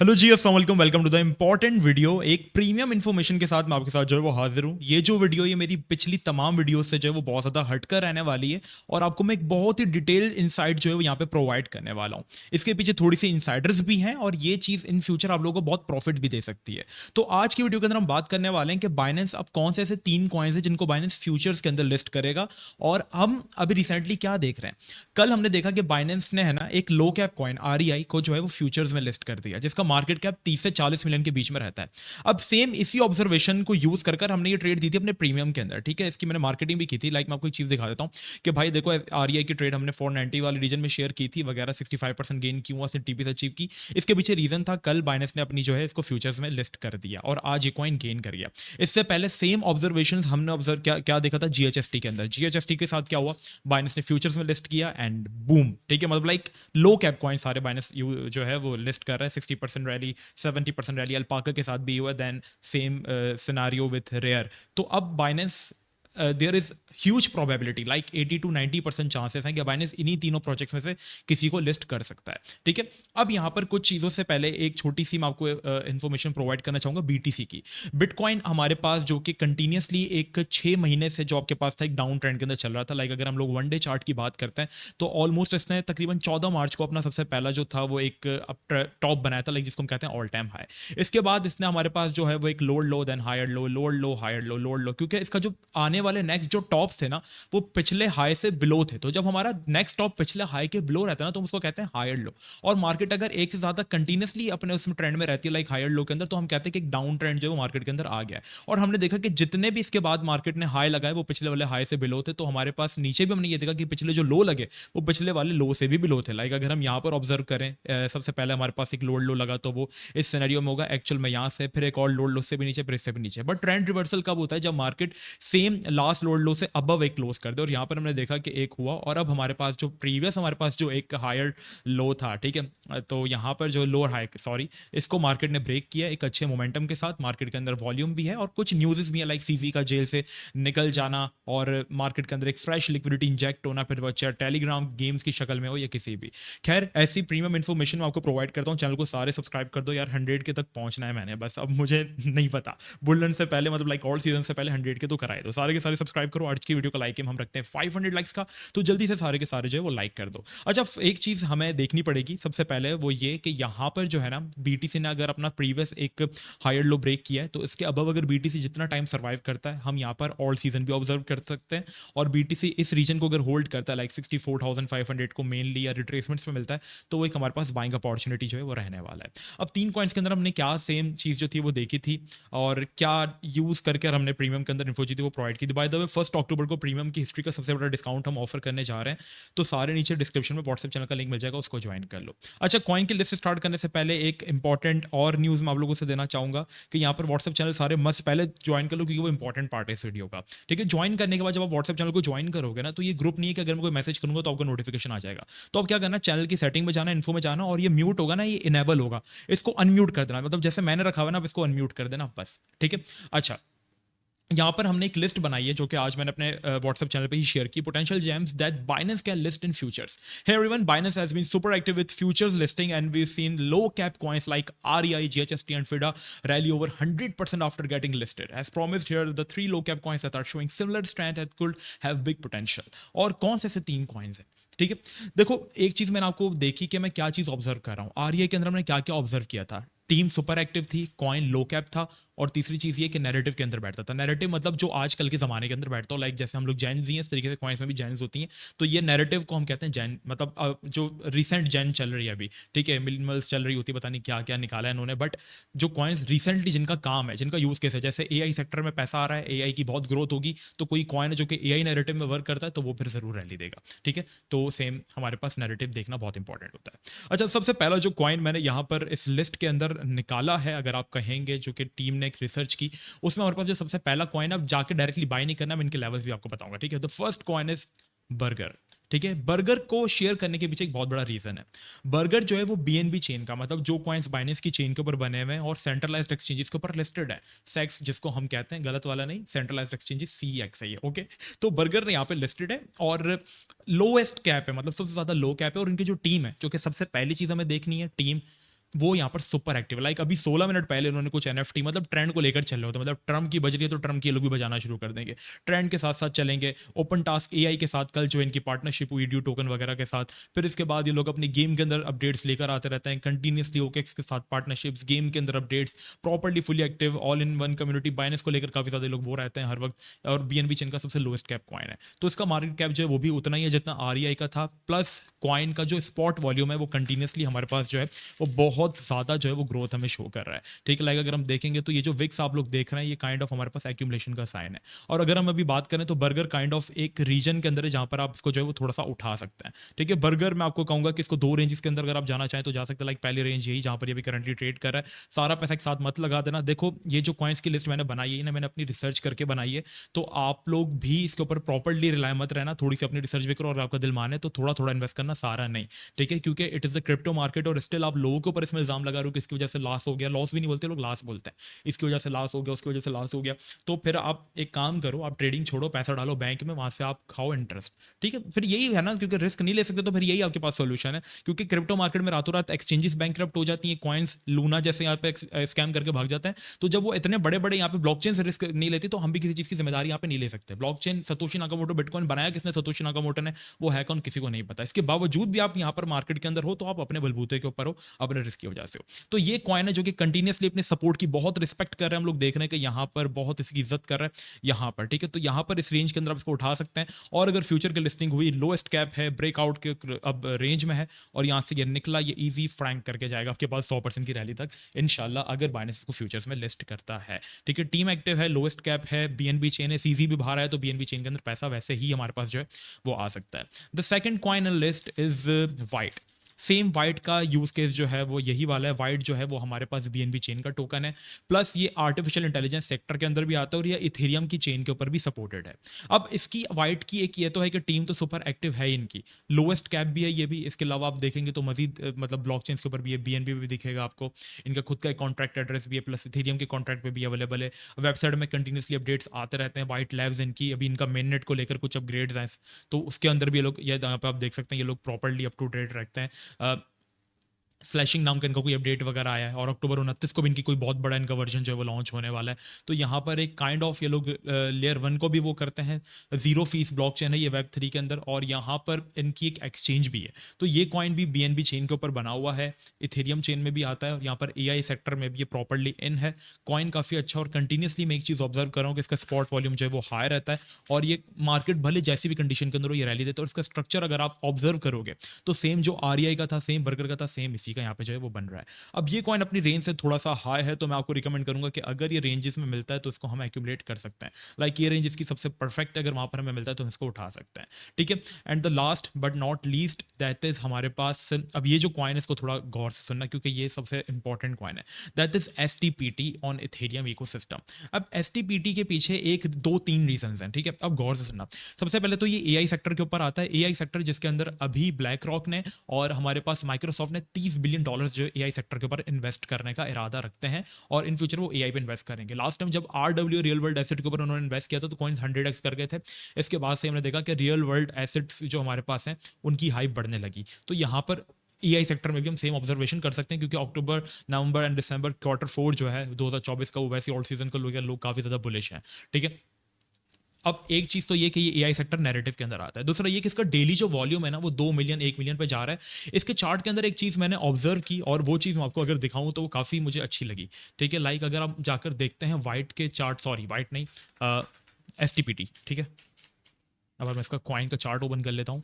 Hello जी, अस्सलाम वालेकुम। Welcome to the important video. एक प्रीमियम इन्फॉर्मेशन के साथ मैं आपके साथ जो है वो हाजिर हूँ। ये जो वीडियो ये मेरी पिछली तमाम वीडियोस से जो है वो बहुत ज़्यादा हटकर रहने वाली है और आपको मैं एक बहुत ही डिटेल्ड इनसाइट जो है वो यहाँ पे प्रोवाइड करने वाला हूँ। इसके पीछे थोड़ी सी इनसाइडर्स भी हैं और ये चीज़ इन फ्यूचर आप लोगों को बहुत प्रॉफिट भी दे सकती है। तो आज की वीडियो के अंदर हम बात करने वाले हैं कि बाइनेंस अब कौन से ऐसे 3 कॉइन्स हैं जिनको बाइनेंस फ्यूचर्स के अंदर लिस्ट करेगा। और हम अभी रिसेंटली क्या देख रहे हैं, कल हमने देखा कि बाइनेंस ने है ना एक लो कैप कॉइन आरईआई को जो है वो फ्यूचर्स में लिस्ट कर दिया, जिसका मार्केट कैप 30 से 40 मिलियन के बीच में रहता है। अब सेम इसी ऑब्जर्वेशन को यूज कर हमने ये ट्रेड दी थी अपने प्रीमियम के अंदर। ठीक है, इसकी मैंने मार्केटिंग भी की थी। लाइक मैं आपको एक चीज दिखा देता हूँ कि भाई देखो, आरईआई की ट्रेड हमने 490 वाले रीजन में शेयर की थी वगैरह। 65% गेन क्यों हुआ, टीपी से अचीव की, इसके पीछे रीजन था कल बाइनेंस ने अपनी जो है इसको फ्यूचर्स में लिस्ट कर दिया और आज ये कॉइन गेन कर गया। इससे पहले सेम ऑब्जर्वेशन हमने ऑब्जर्व क्या देखा था जीएचएसटी के अंदर। जीएचएसटी के साथ क्या हुआ, बाइनेंस ने फ्यूचर्स में लिस्ट किया एंड बूम। ठीक है, मतलब लाइक लो कैप कॉइन सारे बाइनेंस जो है वो लिस्ट कर रहा है। 60% रैली, 70% रैली अल्पाका के साथ भी हुआ। Then same scenario with rare. तो अब Binance there is huge probability, like 80 to 90% chances हैं कि बाइनेंस इन्हीं तीनों प्रोजेक्ट्स में से किसी को लिस्ट कर सकता है। ठीक है, अब यहाँ पर कुछ चीज़ों से पहले एक छोटी सी मैं आपको इन्फॉर्मेशन प्रोवाइड करना चाहूँगा बीटीसी की। बिटकॉइन हमारे पास जो कि कंटिन्यूसली एक 6 महीने से जो आपके पास था एक डाउन ट्रेंड के अंदर चल रहा था। लाइक अगर हम लोग वन डे चार्ट की बात करते हैं तो ऑलमोस्ट इसने तकरीबन 14 मार्च को अपना सबसे पहला जो था वो एक टॉप बनाया था, लाइक जिसको हम कहते हैं ऑल टाइम हाई। इसके बाद इसने हमारे पास जो है वो एक lower low, then higher low, lower low, higher low, lower low, क्योंकि इसका जो आने वाले नेक्स्ट जो टॉप्स थे ना वो पिछले हाई से बिलो थे। तो जब हमारा नेक्स्ट टॉप पिछले हाई के बिलो रहता है ना तो हम उसको कहते हैं हायर लो। और मार्केट अगर एक से ज्यादा कंटिन्यूसली अपने उसमें ट्रेंड में रहती है लाइक हायर लो के अंदर, तो हम कहते हैं कि एक डाउन ट्रेंड जो है मार्केट के अंदर आ गया है। और हमने देखा कि जितने भी इसके बाद मार्केट ने हाई लगाए वो पिछले वाले हाई से बिलो थे। तो हमारे पास नीचे भी हमने ये देखा कि पिछले जो लो लगे वो पिछले वाले लो से भी बिलो थे। लाइक अगर हम यहाँ पर ऑब्जर्व करें, सबसे पहले हमारे पास एक लोअर लो लगा तो वो इस सिनेरियो में होगा एक्चुअल में यहाँ से, फिर एक और लोअर लो से भी नीचे, फिर इससे भी नीचे। बट ट्रेंड रिवर्सल कब होता है, जब मार्केट सेम लास्ट लोअर लो से अबव एक क्लोज कर दे। और यहाँ पर हमने देखा कि एक हुआ और अब हमारे पास जो प्रीवियस हमारे पास जो एक हायर लो था, ठीक है, तो यहाँ पर जो लोअर हाई सॉरी इसको मार्केट ने ब्रेक किया एक अच्छे मोमेंटम के साथ। मार्केट के अंदर वॉल्यूम भी है और कुछ न्यूज़ भी है, लाइक सीजी का जेल से निकल जाना और मार्केट के अंदर एक फ्रेश लिक्विडिटी इंजेक्ट होना, फिर वो चाहे टेलीग्राम गेम्स की शक्ल में हो या किसी भी। खैर, ऐसी प्रीमियम इन्फॉर्मेशन मैं आपको प्रोवाइड करता हूँ। चैनल को सारे सब्सक्राइब कर दो यार, 100 के तक पहुंचना है मैंने बस। अब मुझे नहीं पता, बुल रन से पहले मतलब लाइक ऑल सीजन से पहले 100 के तो कराए दो। सारे के सारे सब्सक्राइब करो। आज की वीडियो का लाइक हम रखते हैं 500 लाइक्स का, तो जल्दी से सारे के सारे जो है वो लाइक कर दो। अच्छा, एक चीज हमें देखनी पड़ेगी सबसे पहले, वो ये कि यहाँ पर जो है ना बीटीसी ने अगर अपना प्रीवियस एक हायर लो ब्रेक किया है तो इसके अबव अगर बीटीसी जितना टाइम सर्वाइव करता है, हम यहाँ पर ऑल सीजन भी ऑब्जर्व कर सकते हैं। और बीटीसी इस रीजन को अगर होल्ड करता है लाइक 64,500 को मेनली या रिट्रेसमेंट्स में मिलता है, तो वो एक हमारे पास बाइंग अपॉर्चुनिटी जो है वो रहने वाला है। अब 3 कॉइन्स के अंदर हमने क्या सेम चीज जो थी वो देखी थी और क्या यूज करके हमने प्रीमियम के अंदर इन्फो जी थी वो प्रोवाइड की थी। बाय द वे 1 अक्टूबर को प्रीमियम की हिस्ट्री का सबसे बड़ा डिस्काउंट हम ऑफर करने जा रहे हैं, तो सारे नीचे डिस्क्रिप्शन में व्हाट्सएप चैनल का लिंक मिल जाएगा, उसको ज्वाइन कर लो। अच्छा, कॉइन की लिस्ट स्टार्ट करने से पहले एक इंपॉर्टेंट और न्यूज़ मैं आप लोगों से देना चाहूंगा कि यहाँ पर व्हाट्सएप चैनल सारे मस्ट पहले ज्वाइन कर लो, क्योंकि वो इंपॉर्टेंट पार्ट है इस वीडियो का। ठीक है, ज्वाइन करने के बाद जब आप व्हाट्सएप चैनल को ज्वाइन करोगे ना, तो ये ग्रुप नहीं है कि अगर मैं कोई मैसेज करूंगा तो आपको नोटिफिकेशन आ जाएगा। तो अब क्या करना, चैनल की सेटिंग में जाना, इन्फो में जाना, और ये म्यूट होगा ना, ये इनेबल होगा, इसको अनम्यूट कर देना। मतलब जैसे मैंने रखा हुआ ना, अब इसको अनम्यूट कर देना बस। ठीक है, अच्छा, यहाँ पर हमने एक लिस्ट बनाई है जो कि आज मैंने अपने व्हाट्सएप चैनल पे ही शेयर की, potential gems that Binance can list in futures. Hey everyone, Binance has been super active with futures listing and we seen low cap coins like REI, GHST and FIDA rally over 100% after getting listed. As promised here, the 3 low cap coins that are showing similar strength that could have big potential. और कौन से ऐसे 3 coins हैं? ठीक है, देखो एक चीज मैंने आपको देखी कि मैं क्या चीज ऑब्जर्व कर रहा हूँ। आरईआई के अंदर मैंने क्या क्या ऑब्जर्व किया था, टीम सुपर एक्टिव थी, कॉइन लो कैप था, और तीसरी चीज ये कि नैरेटिव के अंदर बैठता था। नैरेटिव मतलब जो आजकल के जमाने के अंदर बैठता हो, लाइक जैसे हम लोग जैन जी हैं, इस तरीके से कॉइन्स में भी जैन्स होती हैं। तो ये नैरेटिव को हम कहते हैं जैन, मतलब जो रिसेंट जैन चल रही है अभी। ठीक है, मिनिमल्स चल रही होती है, पता नहीं क्या क्या निकाला है इन्होंने, बट जो कॉइन्स रिसेंटली जिनका काम है, जिनका यूज केस है, जैसे एआई सेक्टर में पैसा आ रहा है, एआई की बहुत ग्रोथ होगी, तो कोई कॉइन है जो कि एआई नैरेटिव में वर्क करता है तो वो फिर जरूर रैली देगा। ठीक है, तो सेम हमारे पास नैरेटिव देखना बहुत इंपॉर्टेंट होता है। अच्छा, सबसे पहला जो कॉइन मैंने यहाँ पर इस लिस्ट के अंदर निकाला है, अगर आप कहेंगे, जो कि टीम ने एक रिसर्च की, उसमें हमारे पास जो सबसे पहला कॉइन है, अब जाके डायरेक्टली बाय नहीं करना, मैं इनके लेवल्स भी आपको बताऊंगा। ठीक है, the first coin is burger. ठीक है, बर्गर को शेयर करने के पीछे एक बहुत बड़ा रीजन है। बर्गर जो है वो बीएनबी चेन का, मतलब जो कॉइन्स बाइनेंस की चेन के ऊपर बने हुए हैं और सेंट्रलाइज्ड एक्सचेंजेस के ऊपर लिस्टेड है। सेक्स जिसको हम कहते हैं, गलत वाला नहीं, सेंट्रलाइज्ड एक्सचेंजेस सीएक्स है ये। ओके, तो बर्गर ने यहाँ पे लिस्टेड है और लोएस्ट कैप है, मतलब सबसे ज्यादा लो कैप है। और इनकी जो टीम है, जो कि सबसे पहली चीज हमें देखनी है, टीम वो यहाँ पर सुपर एक्टिव, लाइक अभी 16 मिनट पहले उन्होंने कुछ एनएफटी मतलब ट्रेंड को लेकर चल रहे होते, मतलब ट्रम्प की बज रही है तो ट्रम्प के लोग भी बजाना शुरू कर देंगे, ट्रेंड के साथ साथ चलेंगे। ओपन टास्क एआई के साथ कल जो इनकी पार्टनरशिप हुई ड्यू टोकन वगैरह के साथ, फिर इसके बाद ये लोग अपनी गेम के अंदर अपडेट्स लेकर आते रहते हैं कंटिन्यूसली, ओकेक्स के साथ पार्टनरशिप्स, गेम के अंदर updates, properly fully active, all in one community. Binance को लेकर काफी ज्यादा लोग वो रहते हैं हर वक्त, और बीएनबी चेन का सबसे लोएस्ट कैप कॉइन है, तो इसका मार्केट कैप जो है वो भी उतना ही है जितना आरईआई का था, प्लस कॉइन का जो स्पॉट वॉल्यूम है वो कंटिन्यूसली हमारे पास जो है वो बहुत ज्यादा जो है वो ग्रोथ हमें शो कर रहा है, ठीक है। लाइक अगर हम देखेंगे तो ये जो विक्स आप लोग देख रहे हैं ये काइंड ऑफ हमारे पास एक्यूमुलेशन का साइन है, और अगर हम अभी बात करें तो बर्गर काइंड ऑफ एक रीजन के अंदर है जहां पर आप इसको जो है वो थोड़ा सा उठा सकते हैं, ठीक है। बर्गर मैं आपको कहूंगा कि इसको दो रेंजेस के अंदर अगर आप जाना चाहें तो जा सकते हैं, लाइक पहली रेंज यही जहां पर ये भी करंटली ट्रेड कर रहा है। सारा पैसा एक साथ मत लगा देना, देखो ये जो कॉइन्स की लिस्ट मैंने बनाई है ना, मैंने अपनी रिसर्च करके बनाई है, तो आप लोग भी इसके ऊपर प्रॉपर्ली रिलाय मत रहना, थोड़ी सी अपनी रिसर्च भी करो, और आपका दिल माने तो थोड़ा थोड़ा इन्वेस्ट करना, सारा नहीं, ठीक है, क्योंकि it is the crypto market, और स्टिल आप लोगों के ऊपर इसमें इल्जाम लगा रहे हो कि इसकी वजह से लॉस हो गया, लॉस भी नहीं बोलते लोग, लॉस बोलते हैं, इसकी वजह से लॉस हो गया, उसकी वजह से लॉस हो गया, तो फिर आप एक काम करो, आप ट्रेडिंग छोड़ो, पैसा डालो बैंक में, वहां से आप खाओ इंटरेस्ट, ठीक है। फिर यही है ना, क्योंकि रिस्क नहीं ले सकते तो फिर यही आपके पास सोल्यूशन है, क्योंकि क्रिप्टो मार्केट में रातों रात एक्सचेंजेस बैंकरप्ट हो जाती है, कॉइन्स लूना जैसे यहाँ पे स्कैम करके भाग जाते हैं, तो जब वो इतने बड़े बड़े यहाँ पे ब्लॉकचेन से रिस्क नहीं लेती तो हम भी किसी चीज की जिम्मेदारी यहाँ पे नहीं ले सकते। ब्लॉकचेन सतोशी नाकामोटो, बिटकॉइन बनाया किसने, सतोशी नाकामोटो ने, वो है कौन किसी को नहीं पता, इसके बावजूद भी आप यहाँ पर मार्केट के अंदर हो तो आप अपने बलबूते के ऊपर हो, अपने रिस्क की वजह से हो। तो ये कॉइन है जो कि कंटिन्यूसली अपने सपोर्ट की बहुत रिस्पेक्ट कर रहे हैं, हम लोग देख रहे हैं कि यहाँ पर बहुत इसकी इज्जत कर रहा है यहाँ पर, ठीक है। तो यहाँ पर इस रेंज के अंदर आप इसको उठा सकते हैं, और अगर फ्यूचर की लिस्टिंग हुई, लोएस्ट कैप है, ब्रेकआउट के अब रेंज में है, और यहाँ से ये निकला, ये इजी फ्रैंक करके जाएगा आपके पास 100% की रैली तक इंशाल्लाह, अगर बाइनेंस को फ्यूचर्स में लिस्ट करता है, ठीक है। टीम एक्टिव है, लोएस्ट कैप है, बीएनबी चेन है, सीजी भी बाहर है, तो बीएनबी चेन के अंदर पैसा वैसे ही हमारे पास जो है वो आ सकता है। The second coin in list is white. Same white का यूज केस जो है वो यही वाला है, वाइट जो है वो हमारे पास बीएनबी चेन का टोकन है, प्लस ये आर्टिफिशियल इंटेलिजेंस सेक्टर के अंदर भी आता है, और ये इथेरियम की चेन के ऊपर भी सपोर्टेड है। अब इसकी वाइट की एक ये तो है कि टीम तो सुपर एक्टिव है इनकी, लोएस्ट कैप भी है ये भी, इसके अलावा आप देखेंगे तो मजीद मतलब ब्लॉकचेन के ऊपर भी है, बीएनबी भी दिखेगा आपको, इनका खुद का एक कॉन्ट्रैक्ट एड्रेस भी है, प्लस इथेरियम के कॉन्ट्रैक्ट पे भी अवेलेबल है, वेबसाइट में कंटिन्यूसली अपडेट्स आते रहते हैं। वाइट लैब्स इनकी अभी इनका मेन नेट को लेकर कुछ अपग्रेड्स हैं, तो उसके अंदर भी ये लोग, ये यहाँ पे आप देख सकते हैं, ये लोग प्रॉपर्ली अप टू डेट रखते हैं। स्लैशिंग नाम का इनका कोई अपडेट वगैरह आया है, और अक्टूबर 29 को भी इनकी कोई बहुत बड़ा इनका वर्जन जो है वो लॉन्च होने वाला है। तो यहाँ पर एक काइंड ऑफ ये लोग लेयर 1 को भी वो करते हैं, जीरो फीस ब्लॉकचेन है ये वेब 3 के अंदर, और यहाँ पर इनकी एक एक्सचेंज भी है, तो ये कॉइन भी बीएनबी चेन के ऊपर बना हुआ है, इथेरियम चेन में भी आता है, यहाँ पर एआई सेक्टर में भी ये प्रॉपर्ली इन है। कॉइन काफ़ी अच्छा, और कंटिन्यूसली मैं एक चीज़ ऑब्जर्व कर रहा हूँ कि इसका स्पॉट वॉल्यूम जो है वो हाई रहता है, और ये मार्केट भले जैसी भी कंडीशन के अंदर हो ये रैली देता है, और इसका स्ट्रक्चर अगर आप ऑब्जर्व करोगे तो सेम जो आरईआई का था, सेम बर्गर का था, सेम इसी का यहाँ पे जो है वो बन रहा है। अब ये कॉइन अपनी रेंज से थोड़ा सा हाई है, तो मैं आपको रिकमेंड करूंगा कि अगर ये रेंजेस में मिलता है तो इसको हम एक्यूमुलेट कर सकते हैं, लाइक ये रेंज इसकी सबसे परफेक्ट, अगर वहां पर हमें मिलता है तो हम इसको उठा सकते हैं, ठीक है। And the last but not least that is हमारे पास, अब ये जो कॉइन है इसको थोड़ा गौर से सुनना क्योंकि ये सबसे इंपॉर्टेंट कॉइन है, that is STPT on Ethereum ecosystem. अब एसटीपीटी के पीछे एक दो तीन रीजंस हैं, ठीक है, अब गौर से सुनना। सबसे पहले तो ये एआई सेक्टर के ऊपर आता है, एआई सेक्टर जिसके अंदर अभी ब्लैक रॉक ने और हमारे पास माइक्रोसॉफ्ट ने $30 बिलियन जो एआई सेक्टर के ऊपर इन्वेस्ट करने का इरादा रखते हैं, और इन फ्यूचर वो एआई पे इन्वेस्ट करेंगे। लास्ट टाइम जब आरडब्ल्यू रियल वर्ल्ड एसेट के ऊपर उन्होंने इन्वेस्ट किया था तो कॉइन्स 100x कर गए थे, इसके बाद से हमने देखा कि रियल वर्ल्ड एसेट्स जो हमारे पास हैं उनकी हाइप बढ़ने लगी। तो यहाँ पर एआई सेक्टर में भी हम सेम ऑब्जर्वेशन कर सकते हैं, क्योंकि अक्टूबर, नवंबर एंड दिसंबर Q4 जो है 2024 का वो वैसे ऑल सीजन को लोग काफी ज्यादा बुलिश हैं, ठीक है। अब एक चीज तो ये कि ये एआई सेक्टर नैरेटिव के अंदर आता है, दूसरा ये कि इसका डेली जो वॉल्यूम है ना वो 2 मिलियन 1 मिलियन पे जा रहा है। इसके चार्ट के अंदर एक चीज मैंने ऑब्जर्व की, और वो चीज मैं आपको अगर दिखाऊं तो वो काफी मुझे अच्छी लगी, ठीक है। लाइक अगर आप जाकर देखते हैं वाइट के चार्ट, सॉरी वाइट नहीं, एसटीपीटी, ठीक है। अब मैं इसका कॉइन का चार्ट ओपन कर लेता हूं।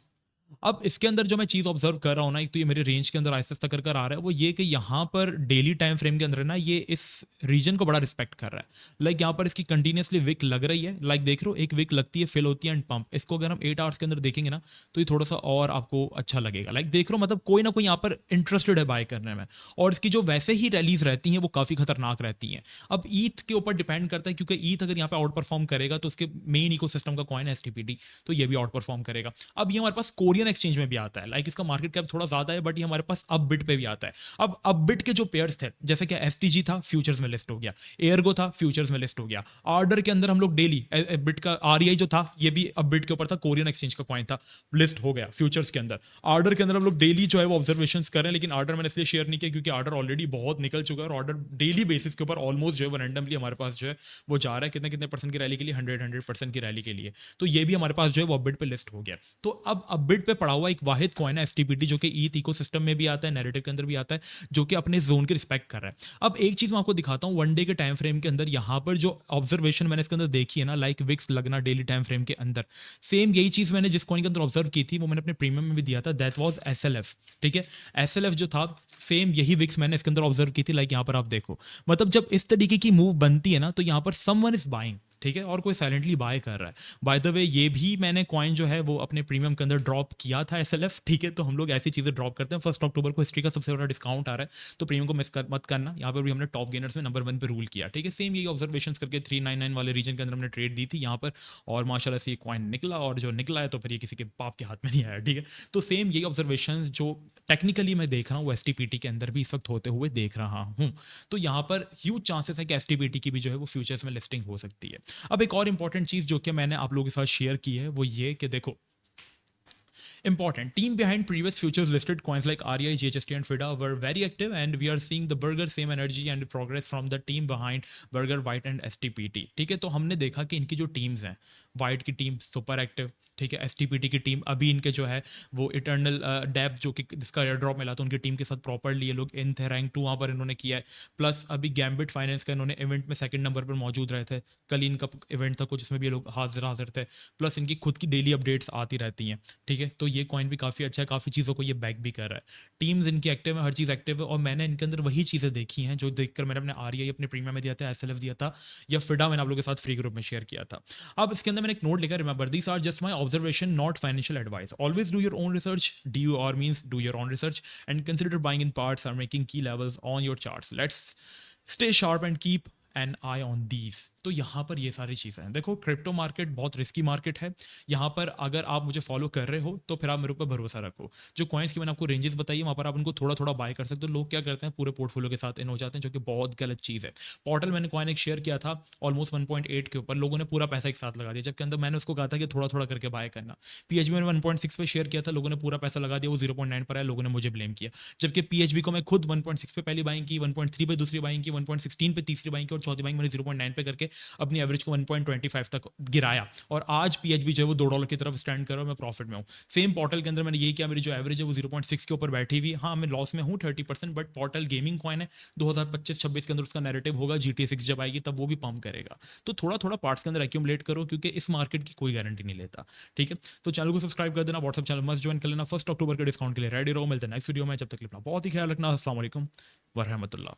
अब इसके अंदर जो मैं चीज ऑब्जर्व कर रहा हूँ ना, एक तो ये मेरे रेंज के अंदर आहिस्ता आहिस्ता कर आ रहा है, वो ये कि यहाँ पर डेली टाइम फ्रेम के अंदर ना ये इस रीजन को बड़ा रिस्पेक्ट कर रहा है। लाइक यहाँ पर इसकी कंटिन्यूसली विक लग रही है, लाइक देख रहे हो एक विक लगती है, फिल होती है एंड पंप। इसको अगर हम 8 आवर्स के अंदर देखेंगे ना तो ये थोड़ा सा और आपको अच्छा लगेगा। लाइक देख रहे हो मतलब कोई ना कोई यहाँ पर इंटरेस्टेड है बाय करने में, और इसकी जो वैसे ही रैलीज रहती हैं वो काफी खतरनाक रहती हैं। अब ईथ के ऊपर डिपेंड करता है, क्योंकि ईथ अगर यहाँ पे आउट परफॉर्म करेगा तो उसके मेन इकोसिस्टम का कॉइन एसटीपीटी, तो ये भी आउट परफॉर्म करेगा। अब ये हमारे पास कोरियन कोरियन एक्सचेंज में भी आता है, लाइक इसका मार्केट कैप थोड़ा ज्यादा है, बट ये हमारे पास अपबिट पे भी आता है। अब अपबिट के जो पेयर्स थे, जैसे कि एसटीजी था, फ्यूचर्स में लिस्ट हो गया, एयरगो था, फ्यूचर्स में लिस्ट हो गया। आर्डर के अंदर हम लोग डेली बिट का आरईआई जो था, ये भी अपबिट के ऊपर था, कोरियन एक्सचेंज का कॉइन था, लिस्ट हो गया फ्यूचर्स के अंदर। आर्डर के अंदर हम लोग डेली जो है वो ऑब्जर्वेशन कर रहे हैं, लेकिन आर्डर मैंने इसलिए शेयर नहीं किया क्योंकि आर्डर ऑलरेडी बहुत निकल चुका है, और आर्डर डेली बेसिस के ऊपर ऑलमोस्ट जो है वो रैंडमली हमारे पास जो है वो जा रहा है कितने कितने परसेंट की रैली के लिए, 100% की रैली के लिए। तो ये भी हमारे पास जो है वो अपबिट पे लिस्ट हो गया। तो अब अपबिट पे पड़ा हुआ एक वाहिद कॉइन है एसटीपीटी, जो कि ईथ इकोसिस्टम में भी आता है, नैरेटिव के अंदर भी आता है, जो कि अपने जोन की रिस्पेक्ट कर रहा है। अब एक चीज मैं आपको दिखाता हूँ, वन डे के टाइम फ्रेम के अंदर यहाँ पर जो ऑब्जर्वेशन मैंने इसके अंदर देखी है ना, लाइक विक्स लगना डेली टाइम फ्रेम के अंदर, सेम यही चीज मैंने जिस कॉइन के अंदर ऑब्जर्व की थी वो मैंने अपने प्रीमियम में भी दिया था, दैट वाज एसएलएफ। ठीक है, एसएलएफ जो था सेम यही विक्स मैंने इसके अंदर ऑब्जर्व की थी, लाइक यहाँ पर आप देखो, मतलब जब इस तरीके की मूव बनती है ना, तो यहाँ पर समवन इज बाइंग, ठीक है, और कोई साइलेंटली बाय कर रहा है। बाय द वे ये भी मैंने कॉइन जो है वो अपने प्रीमियम के अंदर ड्रॉप किया था एसएलएफ, ठीक है। तो हम लोग ऐसी चीजें ड्रॉप करते हैं। 1 अक्टूबर को हिस्ट्री का सबसे बड़ा डिस्काउंट आ रहा है, तो प्रीमियम को मत करना। यहाँ पर भी हमने टॉप गेनर्स में नंबर 1 पे रूल किया, ठीक है। सेम यही ऑब्जर्वेशन करके 399 वाले रीजन के अंदर हमने ट्रेड दी थी यहाँ पर, और माशाल्लाह से ये कॉइन निकला, और जो निकला है तो फिर ये किसी के बाप के हाथ में नहीं आया, ठीक है। तो सेम यही ऑब्जर्वेशन जो टेक्निकली मैं देख रहा हूँ वो एसटीपीटी के अंदर भी इस वक्त होते हुए देख रहा हूँ। तो यहाँ पर ह्यूज चांसेस है कि एसटीपीटी की भी जो है वो फ्यूचर्स में लिस्टिंग हो सकती है। अब एक और इंपॉर्टेंट चीज जो कि मैंने आप लोगों के साथ शेयर की है वो ये कि देखो, important team behind previous futures listed coins like REI, GHST and FIDA were very active, and we are seeing the burger same energy and progress from the team behind burger, white and STPT। ठीक है, तो हमने देखा कि इनकी जो teams हैं, white की टीम सुपर एक्टिव, ठीक है, एसटीपीटी की टीम अभी इनके जो है वो इटर्नल डेप जो कि जिसका एयर ड्रॉप मिला था उनकी टीम के साथ प्रॉपरली ये लोग इन थे, रैंक 2 वहाँ पर इन्होंने किया है। प्लस अभी गैम्बिट फाइनेंस का इन्होंने इवेंट में सेकंड नंबर पर मौजूद रहे थे, कल इनका इवेंट था कुछ, जिसमें भी ये लोग हाजिर थे। प्लस इनकी खुद की डेली अपडेट्स आती रहती हैं, ठीक है। तो ये कॉइन भी काफ़ी अच्छा है, काफ़ी चीज़ों को ये बैक भी कर रहा है। टीम्स इनकी एक्टिव है, हर चीज़ एक्टिव है, और मैंने इनके अंदर वही चीज़ें देखी हैं जो देखकर मैंने अपने आरईआई अपने प्रीमियम में दिया था, एसएलएफ दिया था, या फिडा मैंने आप लोगों के साथ फ्री ग्रुप में शेयर किया था। अब इसके अंदर मैंने एक नोट लिखा, remember these are just my observation not financial advice. Always do your own research. Do your own research and consider buying in parts or making key levels on your charts. Let's stay sharp and keep an eye on these. तो यहाँ पर ये सारी चीज़ें हैं। देखो, crypto market बहुत risky market है। यहाँ पर अगर आप मुझे फॉलो कर रहे हो तो फिर आप मेरे ऊपर भरोसा रखो। जो कॉइन्स की मैंने आपको रेंजेस बताई, वहाँ पर आप उनको थोड़ा थोड़ा बाय कर सकते हो। लोग क्या करते हैं, पूरे पोर्टफोलियो के साथ इन हो जाते हैं, जो कि बहुत गलत चीज़ है। पोर्टल मैंने कॉइन एक शेयर किया था ऑलमोस्ट 1.8 के ऊपर, लोगों ने पूरा पैसा एक साथ लगा दिया, जबकि अंदर मैंने उसको कहा था कि थोड़ा थोड़ा करके बाय करना। पीएचबी मैंने 1.6 पे शेयर किया था, लोगों ने पूरा पैसा लगा दिया, वो 0.9 पर आया, लोगों ने मुझे ब्लेम किया। जबकि पीएचबी को मैं खुद 1.6 पे पहली बाइंग की, 1.3 पे दूसरी बाइंग की, 1.16 पे तीसरी बाइंग की, और चौथी बाइंग मैंने 0.9 पे करके अपनी एवरेज को 1.25 तक गिराया, और आज पीएचबी जो है वो $2 की तरफ स्टैंड कर रहा है, मैं प्रॉफिट में हूँ। सेम पोर्टल के अंदर मैंने यही किया, मेरी जो एवरेज है वो 0.6 के ऊपर बैठी हुई। हाँ, मैं लॉस में हूँ 30%, बट पोर्टल गेमिंग कॉइन है, 2025-26 के अंदर उसका नैरेटिव होगा, GTA 6 जब आएगी तब वो भी पंप करेगा। तो थोड़ा थोड़ा पार्ट्स के अंदर एक्यूमुलेट करो, क्योंकि इस मार्केट की कोई गारंटी नहीं लेता, ठीक है। तो चैनल को सब्सक्राइब कर देना, व्हाट्सएप चैनल मस्ट ज्वाइन कर लेना। 1 अक्टूबर के डिस्काउंट के लिए रेडी रहो। मिलते हैं नेक्स्ट वीडियो में, जब तक अपना बहुत ही ख्याल रखना। अस्सलाम वालेकुम व रहमतुल्लाह।